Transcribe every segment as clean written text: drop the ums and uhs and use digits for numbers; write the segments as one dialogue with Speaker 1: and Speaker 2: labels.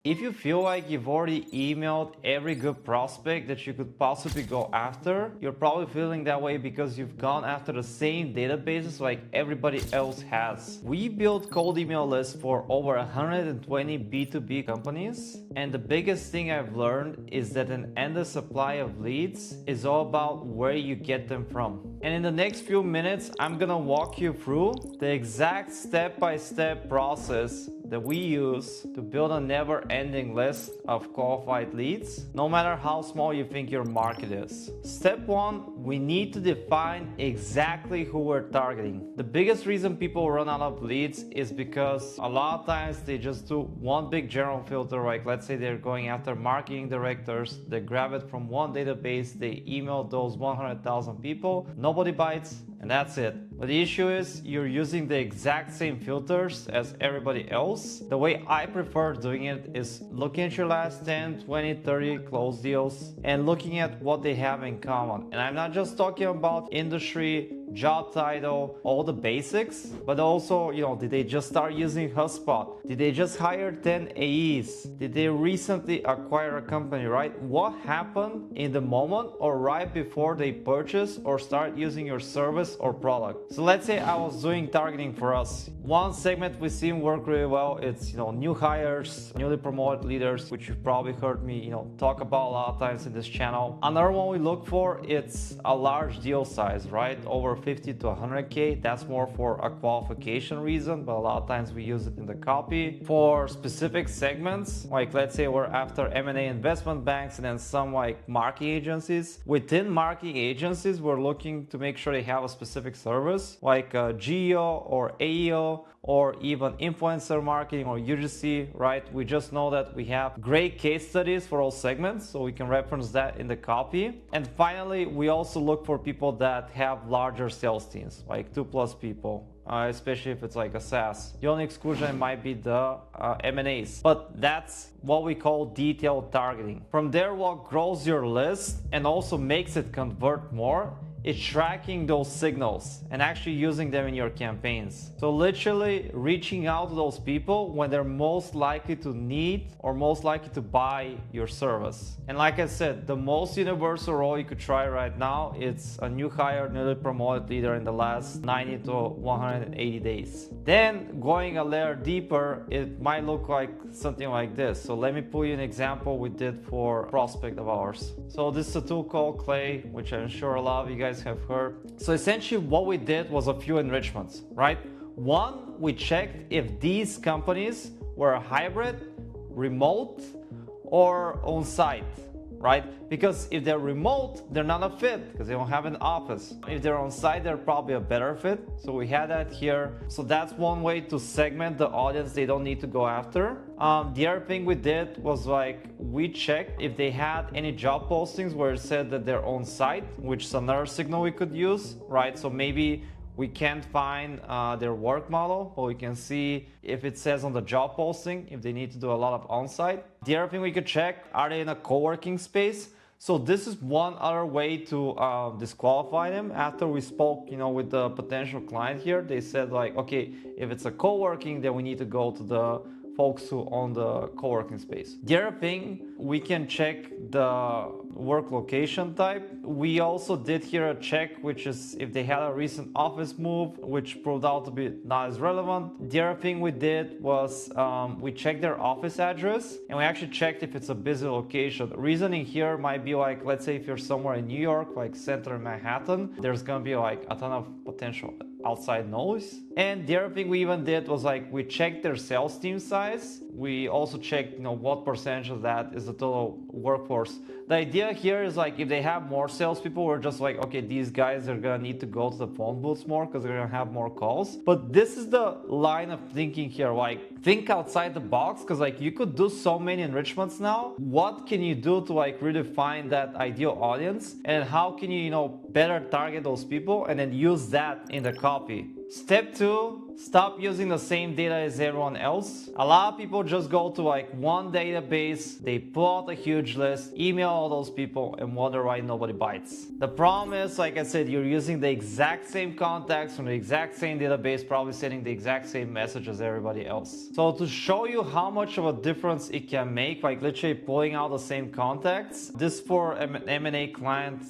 Speaker 1: If you feel like you've already emailed every good prospect that you could possibly go after, you're probably feeling that way because you've gone after the same databases like everybody else has. We built cold email lists for over 120 B2B companies, and the biggest thing I've learned is that an endless supply of leads is all about where you get them from. And in the next few minutes, I'm gonna walk you through the exact step-by-step process that we use to build a never-ending list of qualified leads, no matter how small you think your market is. Step one, we need to define exactly who we're targeting. The biggest reason people run out of leads is because a lot of times they just do one big general filter, like let's say they're going after marketing directors, they grab it from one database, they email those 100,000 people, nobody bites, and that's it. But the issue is you're using the exact same filters as everybody else. The way I prefer doing it is looking at your last 10, 20, 30 closed deals and looking at what they have in common. And I'm not just talking about industry, job title, all the basics, but also, did they just start using HubSpot? Did they just hire 10 AEs? Did they recently acquire a company, right? What happened in the moment or right before they purchase or start using your service or product? So let's say I was doing targeting for us. One segment we've seen work really well, it's new hires, newly promoted leaders, which you've probably heard me talk about a lot of times in this channel. Another one we look for, it's a large deal size, right? Over 50 to 100K. That's more for a qualification reason, but a lot of times we use it in the copy. For specific segments, like let's say we're after M&A investment banks and then some like marketing agencies. Within marketing agencies, we're looking to make sure they have a specific service like GEO or AEO or even influencer marketing or UGC, right? We just know that we have great case studies for all segments, so we can reference that in the copy. And finally, we also look for people that have larger sales teams, like 2+ people. Especially if it's like a SaaS. The only exclusion might be the M&As, but that's what we call detailed targeting. From there, what grows your list and also makes it convert more is tracking those signals and actually using them in your campaigns. So literally reaching out to those people when they're most likely to need or most likely to buy your service. And like I said, the most universal role you could try right now, it's a new hire, newly promoted leader in the last 90 to 180 days. Then going a layer deeper, it might look like something like this. So let me pull you an example we did for a prospect of ours. So this is a tool called Clay, which I'm sure a lot of you guys have heard. So essentially what we did was a few enrichments, right? One, we checked if these companies were hybrid, remote, or on-site, right? Because if they're remote, they're not a fit because they don't have an office. If they're on site, they're probably a better fit. So we had that here. So that's one way to segment the audience they don't need to go after. The other thing we did was like we checked if they had any job postings where it said that they're on site, which is another signal we could use, right? So maybe we can't find their work model, but we can see if it says on the job posting, if they need to do a lot of on-site. The other thing we could check, are they in a co-working space? So this is one other way to disqualify them. After we spoke, with the potential client here, they said like, okay, if it's a co-working, then we need to go to the folks who own the co-working space. The other thing, we can check the work location type. We also did here a check, which is if they had a recent office move, which proved out to be not as relevant. The other thing we did was we checked their office address and we actually checked if it's a busy location. Reasoning here might be like, let's say if you're somewhere in New York, like center Manhattan, there's gonna be like a ton of potential outside noise. And the other thing we even did was like we checked their sales team size. We also checked what percentage of that is the total workforce. The idea here is like if they have more salespeople, we're just like, okay, these guys are gonna need to go to the phone booths more because they're gonna have more calls. But this is the line of thinking here, like think outside the box, because like you could do so many enrichments now. What can you do to like really find that ideal audience, and how can you better target those people and then use that in the copy? Step 2, stop using the same data as everyone else. A lot of people just go to like one database, they pull out a huge list, email all those people, and wonder why nobody bites. The problem is, like I said, you're using the exact same contacts from the exact same database, probably sending the exact same message as everybody else. So to show you how much of a difference it can make, like literally pulling out the same contacts, this for an M&A client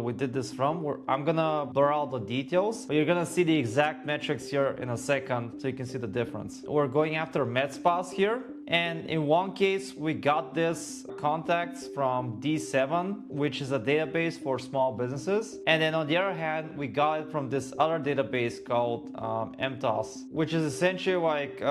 Speaker 1: we did this from. I'm gonna blur out the details, but you're gonna see the exact metrics here in a second so you can see the difference. We're going after med spas here, and in one case we got this contacts from D7, which is a database for small businesses, and then on the other hand we got it from this other database called MTOS, which is essentially like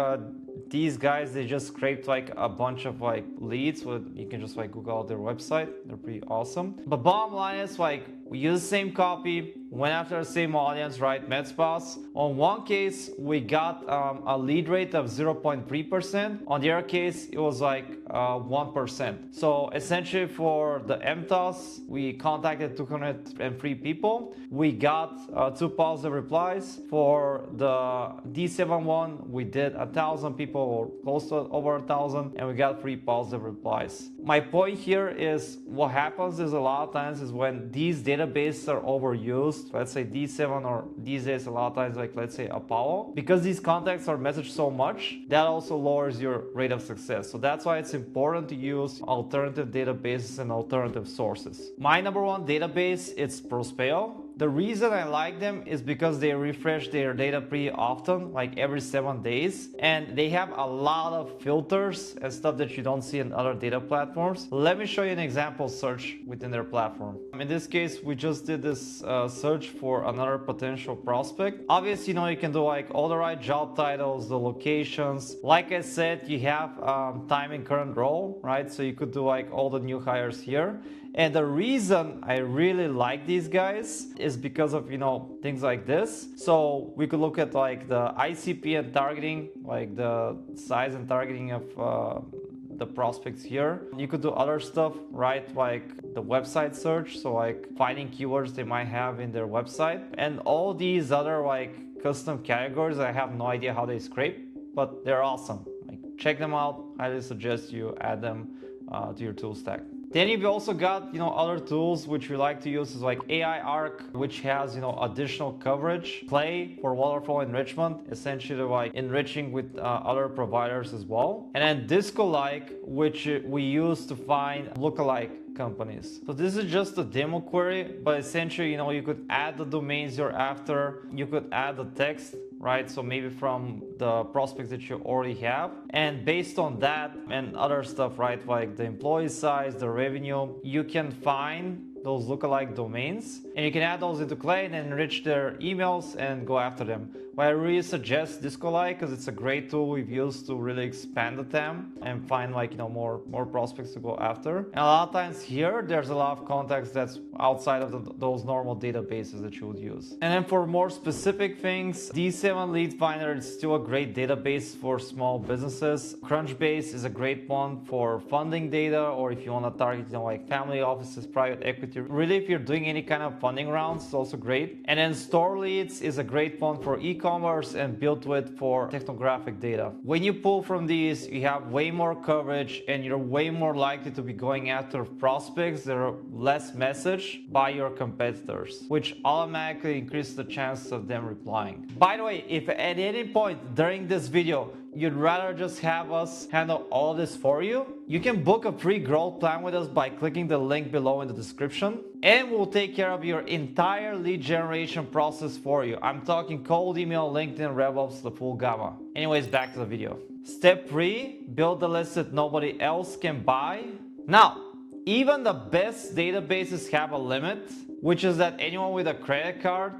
Speaker 1: these guys, they just scraped like a bunch of like leads. You can just like Google out their website, they're pretty awesome. But bottom line is, like, we use the same copy, went after the same audience, right? Med spas. On one case we got a lead rate of 0.3%. On the other case it was like 1%. So essentially for the MTOS we contacted 203 people, we got 2 positive replies. For the D7 one we did 1,000 people, or close to over 1,000, and we got 3 positive replies. My point here is, what happens is a lot of times is when these databases are overused, let's say D7, or these days a lot of times like let's say Apollo, because these contacts are messaged so much, that also lowers your rate of success. So that's why it's important to use alternative databases and alternative sources. My number one database is Prospeo. The reason I like them is because they refresh their data pretty often, like every 7 days, and they have a lot of filters and stuff that you don't see in other data platforms. Let me show you an example search within their platform. In this case, we just did this search for another potential prospect. Obviously, you can do like all the right job titles, the locations. Like I said, you have time and current role, right? So you could do like all the new hires here. And the reason I really like these guys is because of, things like this. So we could look at like the ICP and targeting, like the size and targeting of the prospects here. You could do other stuff, right? Like the website search. So like finding keywords they might have in their website, and all these other like custom categories. I have no idea how they scrape, but they're awesome. Like, check them out. Highly suggest you add them to your tool stack. Then you've also got, other tools which we like to use, is like AI Arc, which has, additional coverage. Play for waterfall enrichment, essentially like enriching with other providers as well. And then Disco-like, which we use to find lookalike companies. So this is just a demo query, but essentially, you could add the domains you're after, you could add the text, right? So maybe from the prospects that you already have, and based on that and other stuff, right, like the employee size, the revenue, you can find those lookalike domains, and you can add those into Clay and enrich their emails and go after them. But I really suggest Disco-like because it's a great tool we've used to really expand the TAM and find more prospects to go after. And a lot of times here there's a lot of contacts that's outside of those normal databases that you would use. And then for more specific things, D7 Lead Finder is still a great database for small businesses. Crunchbase is a great one for funding data, or if you want to target like family offices, private equity. Really, if you're doing any kind of funding rounds, it's also great. And then Store Leads is a great one for e-commerce and BuiltWith for technographic data. When you pull from these, you have way more coverage and you're way more likely to be going after prospects that are less messaged by your competitors, which automatically increases the chances of them replying. By the way, if at any point during this video you'd rather just have us handle all this for you, you can book a free growth plan with us by clicking the link below in the description, and we'll take care of your entire lead generation process for you. I'm talking cold email, LinkedIn, RevOps, the full gamma. Anyways, back to the video. Step 3, build a list that nobody else can buy. Now, even the best databases have a limit, which is that anyone with a credit card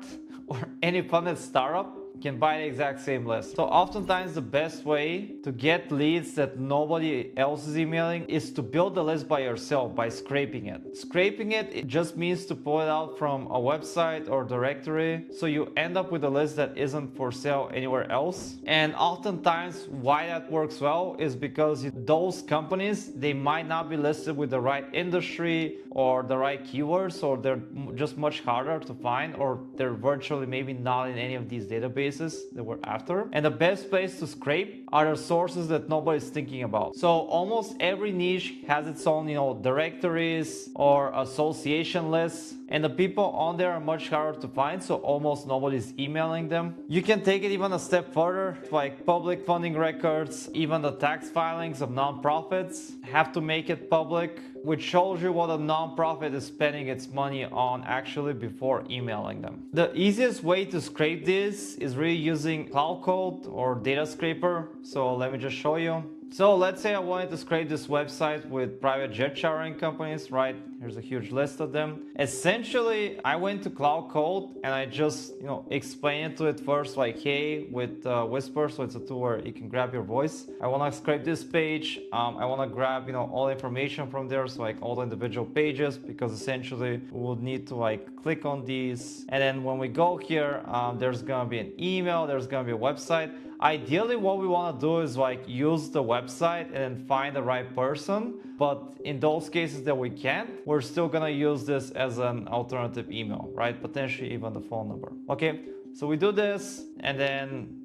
Speaker 1: or any funded startup can buy the exact same list. So oftentimes the best way to get leads that nobody else is emailing is to build the list by yourself, by scraping it. Scraping it, it just means to pull it out from a website or directory, so you end up with a list that isn't for sale anywhere else. And oftentimes why that works well is because those companies, they might not be listed with the right industry or the right keywords, or they're just much harder to find, or they're virtually maybe not in any of these databases. databases that we're after. And the best place to scrape are the sources that nobody's thinking about. So almost every niche has its own, directories or association lists. And the people on there are much harder to find, so almost nobody's emailing them. You can take it even a step further, like public funding records, even the tax filings of nonprofits have to make it public, which shows you what a nonprofit is spending its money on actually before emailing them. The easiest way to scrape this is really using Cloud Code or Data Scraper. So let me just show you. So let's say I wanted to scrape this website with private jet chartering companies, right? Here's a huge list of them. Essentially, I went to Cloud Code and I just, explained it to it first, like, hey, with Whisper, so it's a tool where you can grab your voice. I want to scrape this page. I want to grab, all the information from there, so like all the individual pages, because essentially we would need to click on these. And then when we go here, there's gonna be an email, there's gonna be a website. Ideally, what we want to do is use the website and then find the right person. But in those cases that we can't, we're still gonna use this as an alternative email, right? Potentially even the phone number. Okay, so we do this and then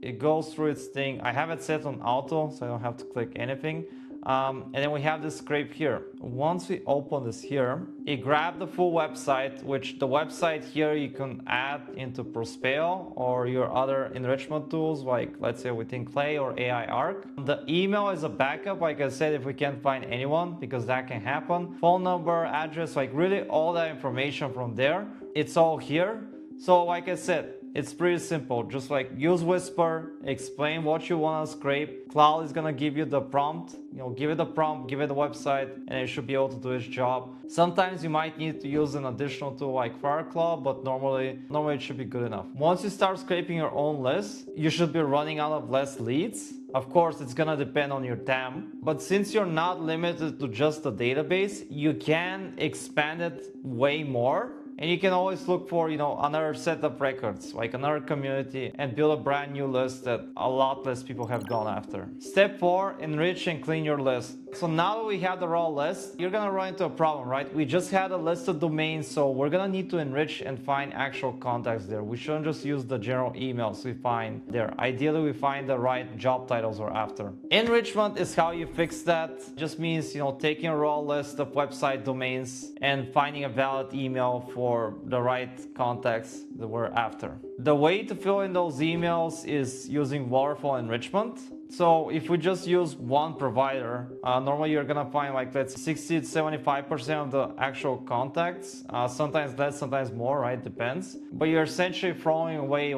Speaker 1: it goes through its thing. I have it set on auto, so I don't have to click anything. And then we have this scrape here. Once we open this here, it grabs the full website, which the website here you can add into Prospeo or your other enrichment tools, like let's say within Clay or AI Arc. The email is a backup, like I said, if we can't find anyone, because that can happen. Phone number, address, really all that information from there, it's all here. So like I said, it's pretty simple. Just use Whisper, explain what you want to scrape. Cloud is gonna give you the prompt. Give it the prompt, give it the website, and it should be able to do its job. Sometimes you might need to use an additional tool like Fireclaw, but normally it should be good enough. Once you start scraping your own list, you should be running out of less leads. Of course, it's gonna depend on your TAM, but since you're not limited to just the database, you can expand it way more. And you can always look for, another set of records, like another community, and build a brand new list that a lot less people have gone after. Step 4, enrich and clean your list. So now that we have the raw list, you're gonna run into a problem, right? We just had a list of domains, so we're gonna need to enrich and find actual contacts there. We shouldn't just use the general emails we find there. Ideally, we find the right job titles we're after. Enrichment is how you fix that. It just means, taking a raw list of website domains and finding a valid email for the right contacts that we're after. The way to fill in those emails is using waterfall enrichment. So if we just use one provider, normally you're gonna find let's 60 to 75% of the actual contacts, sometimes less, sometimes more, right? Depends. But you're essentially throwing away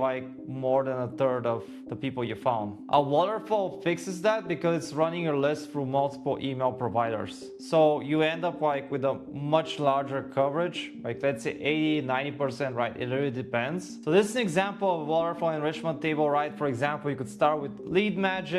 Speaker 1: more than a third of the people you found. A waterfall fixes that because it's running your list through multiple email providers. So you end up with a much larger coverage, let's say 80, 90%, right? It really depends. So this is an example of a waterfall enrichment table, right? For example, you could start with Lead Magic,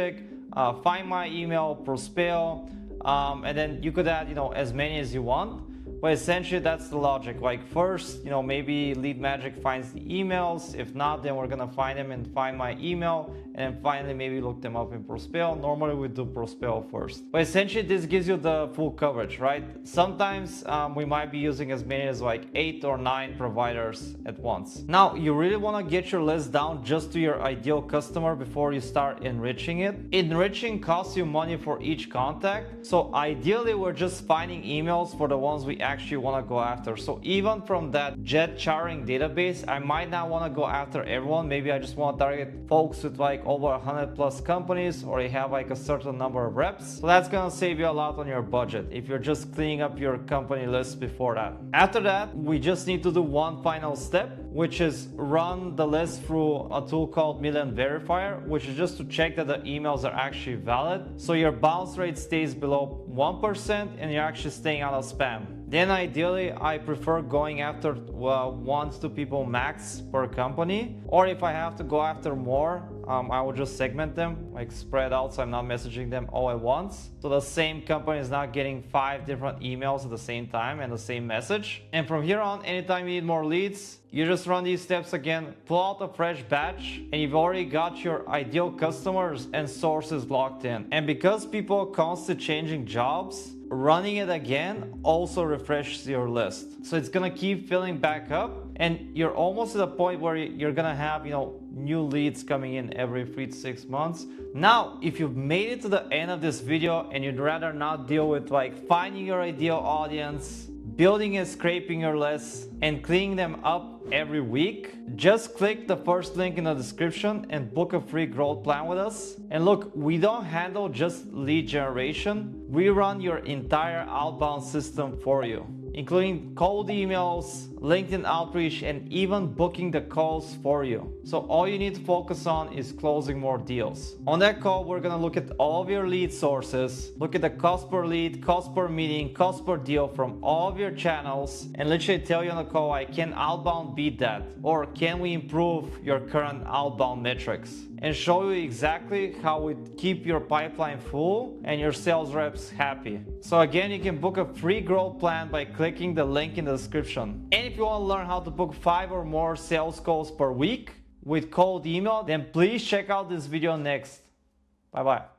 Speaker 1: Find My Email, Prospeo, and then you could add, as many as you want. But essentially that's the logic. First, maybe Lead Magic finds the emails. If not, then we're gonna find them and Find My Email, and then finally maybe look them up in Prospeo. Normally we do Prospeo first. But essentially this gives you the full coverage, right? Sometimes we might be using as many as 8 or 9 providers at once. Now, you really wanna get your list down just to your ideal customer before you start enriching it. Enriching costs you money for each contact. So ideally we're just finding emails for the ones we actually want to go after. So even from that jet chartering database, I might not want to go after everyone. Maybe I just want to target folks with over 100 plus companies, or you have a certain number of reps. So that's gonna save you a lot on your budget if you're just cleaning up your company list before that. After that, we just need to do one final step, which is run the list through a tool called Million Verifier, which is just to check that the emails are actually valid. So your bounce rate stays below 1% and you're actually staying out of spam. Then ideally, I prefer going after 1 to 2 people max per company. Or if I have to go after more, I will just segment them, spread out, so I'm not messaging them all at once. So the same company is not getting 5 different emails at the same time and the same message. And from here on, anytime you need more leads, you just run these steps again, pull out a fresh batch, and you've already got your ideal customers and sources locked in. And because people are constantly changing jobs, running it again also refreshes your list. So it's gonna keep filling back up, and you're almost at a point where you're gonna have, new leads coming in every 3 to 6 months. Now, if you've made it to the end of this video and you'd rather not deal with like finding your ideal audience, building and scraping your lists, and cleaning them up every week, just click the first link in the description and book a free growth plan with us. And look, we don't handle just lead generation, we run your entire outbound system for you, including cold emails, LinkedIn outreach, and even booking the calls for you. So all you need to focus on is closing more deals. On that call, we're gonna look at all of your lead sources, look at the cost per lead, cost per meeting, cost per deal from all of your channels, and literally tell you on the call, can outbound beat that? Or can we improve your current outbound metrics? And show you exactly how we keep your pipeline full and your sales reps happy. So again, you can book a free growth plan by clicking the link in the description. And if you want to learn how to book 5 or more sales calls per week with cold email, then please check out this video next. Bye bye.